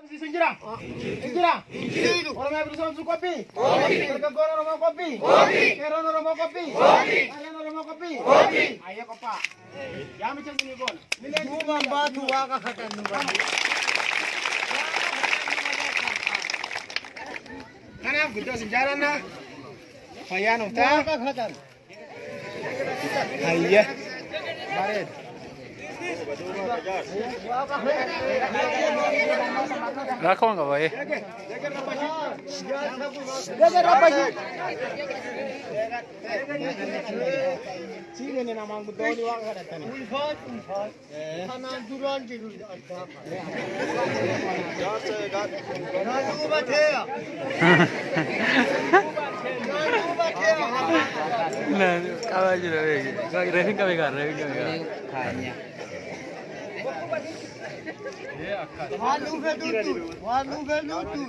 Sinjirang, sinjirang. Orang yang berusaha untuk kopi. Berkegono rumah kopi. Kerono rumah kopi. Kalian rumah kopi. Ayo kopa. Ya macam ini bon. Dua batu waka katan dua. Mana butuh sejarah na? Payan uta. Waka katan. Ayah. Baret. Rakon nggak boy? Jaga apa sih? Sini nih nama aku Doni wang ada tani. Ulfat. Kanan duran jiru. Nadu batea. Nadu batea. Nah, kawan juga lagi. Revin kami kan, Revin kami kan. Walu vedutu. Walu vedutu.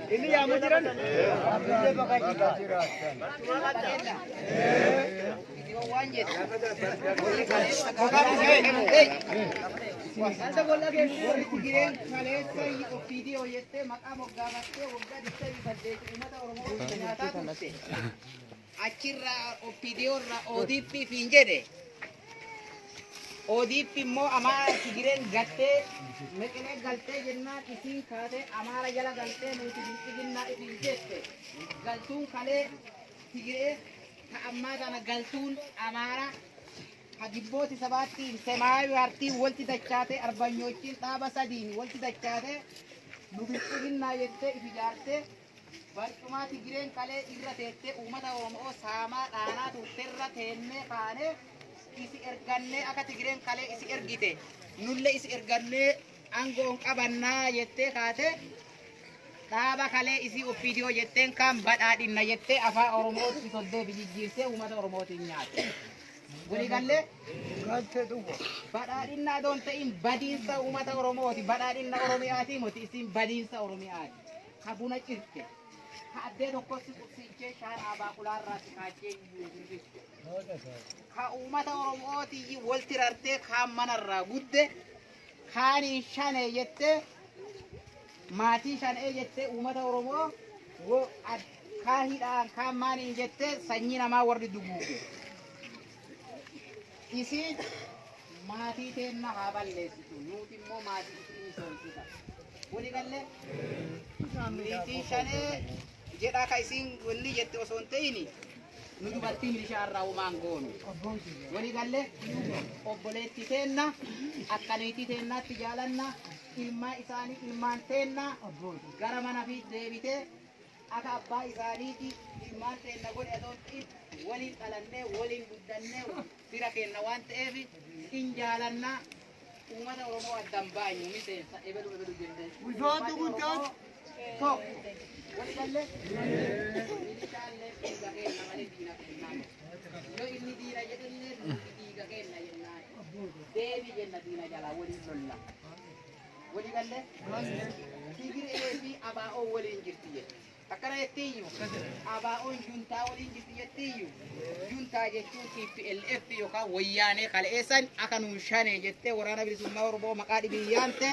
Ini yang mau jiran. Dia pakai jiran. Anda bola ke kiren kale sai video yette maka mogga gatte mogga dite badde umata oromo nyata tutte achirra video ra odp finjede odp mo ama kiren gatte mekene galte jenna kisi khade amara jala galte nuti dinna finjette galtun kale kigire ta amma kana galtun amara Hagibboti sabatti semawi arti wolti dachate arbanyochin taba sadini wolti dachate nubisinna yette ifijarte barcumati giren kale irra tette umata oromo sama dana tutterra tenne kane isi erganne akati giren kale isi ergite nulle isi erganne angon qabanna yette kate taba kale isi video yetten kam badadinna yette afa oromo sodde bijijirte umata oromo tinyate Guli galle Gatte duwa. badhaadhinaa doon ta'in badiinsa uummata Oromooti. Badhaadhina Oromiyaati moti isin badiinsa Oromiyaati. Ha buna cirte. Ha addee tokkotti qubsiichee shaan abaa qulaarraatti kaachee guddiste. Ha uummata Oromooti walti rartee kaan manarraa gudde kaaniin shanee jettee maatii shanee jettee uummata Oromoo kaan hidhaan kaan maaniin jettee sanyii namaa warri duguuge. Isin maatii teenna haa balleessitu nuti immoo maatii isin misoomsita walii galle niitii shanee jedhaa ka isin walli jette osoo hin ta'ini nu dubartii milishaarraa homaan goonu walii galle obboleetti teenna akka niitii teennaatti jaalanna ilmaa isaanii ilmaan teenna gara mana fi deebitee akka abbaa isaaniiti ilmaan teenna godhe adoontiin waliin dhalannee waliin guddannee fira kenna waan ta'eef in jaalanna uummata Oromoo addan baanyu miseensa ebelu jennee Ulfaatu guddaatu. tokko wali galle milishaallee dhiiga kenna malee diina kennaan yoo inni diina jedhillee dhiiga kenna jennaan deebi jenna diina jalaa waliin lolla wali galle tigiree fi abaa'oo waliin jirti jedhe akkana jettiiyyu abaa'oon juntaa waliin jirti jettiiyyu juntaa jechuun TPLF yookaan wayyaanee kaleessan akka nuun shanee jettee waraana bilisummaa Oromoo maqaa dhibiyyaante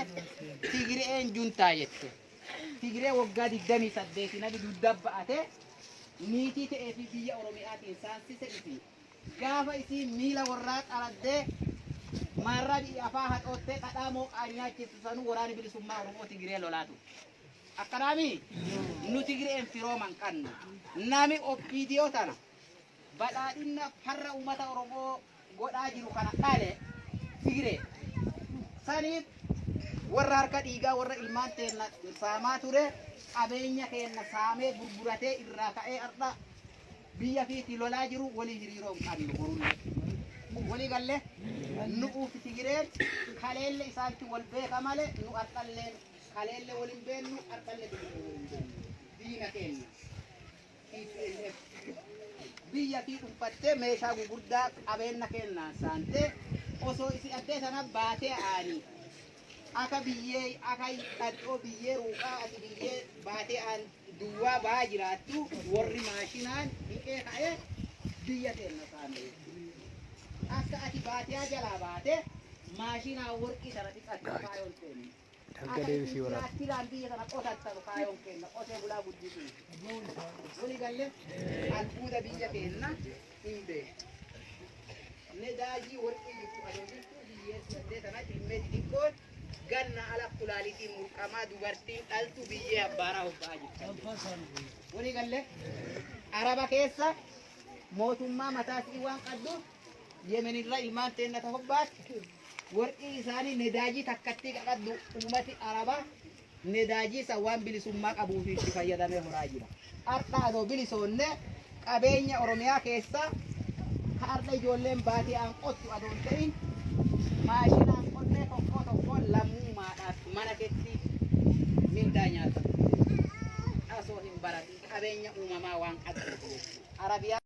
Tigireen juntaa jette. Tigiree waggaa 28 nabi dudda ba'ate niitii ta'ee fi biyya Oromiyaatiin saansise isi gaafa isii miila warraa qaraddee marra afaa haxoottee dhadhaa mooqaa nyaachisu sanuu waraana bilisummaa Oromoo Tigiree lolaatu. Akkanami nuti gireen firooman kannu nami obbidiyoo tana badhaadhina farra uummata Oromoo godhaa jiru kana dhale Tigiree saniif warra harka dhiigaa warra ilmaan teenna saamaa ture qabeenya keenna saamee gurguratee irraa ka'ee har'a biyya fiiti lolaa jiru walii hiriiroon kannu borulle walii galle nu'uuf Tigireen kaleelle isaanitti wal beeka malee nu har'alleen kaleelle waliin beennu har'alle diina kenna biyya fi dhuunfattee meeshaa gurguddaa qabeenya kennaan saantee osoo isi addee sana baatee aanii akka biyyee akka hidhadhoo biyyee ruuqaa ati biyyee baatee aan duwwaa ba'aa jiraattu warri maashinaan dhiqee ka'ee biyya teenya isaanii. Akka ati baatee jalaa baate maashinaa warqii sana dhiqatu kaayoon teenya. Daggalee fi waraabaa. Akkiidhaan biyya sana qotattanu kaayoon keenya qotee bulaa guddisu. Wali galle albuuda biyya keenya hin beeku. Nedaajii warqii jirtu adoo jirtu biyyeessitee sana dhimmee xixiqqoon ganna ala kulaalitiin murqamaa dubartiin dhaltu biyyee abbaaraa hoggaa jirtu. Wali galle araba keessa mootummaa mataasii waan qabdu yemenirra ilmaan teennata hobbaatti warqii isaanii nedaajii takkatti qaqaddu ummati araba nedaajii isa waan bilisummaa qabuuf itti fayyadamee horaa jira. Har'a adoo bilisoonne qabeenya Oromiyaa keessa har'a ijoolleen baatee aan qottu adoon ta'in maashinaan qonnee tokko lammummaadhaaf mana keetti mindaa nyaatan. Asoo hin baratin qabeenya uumamaa waan qabdu. Arabiyaa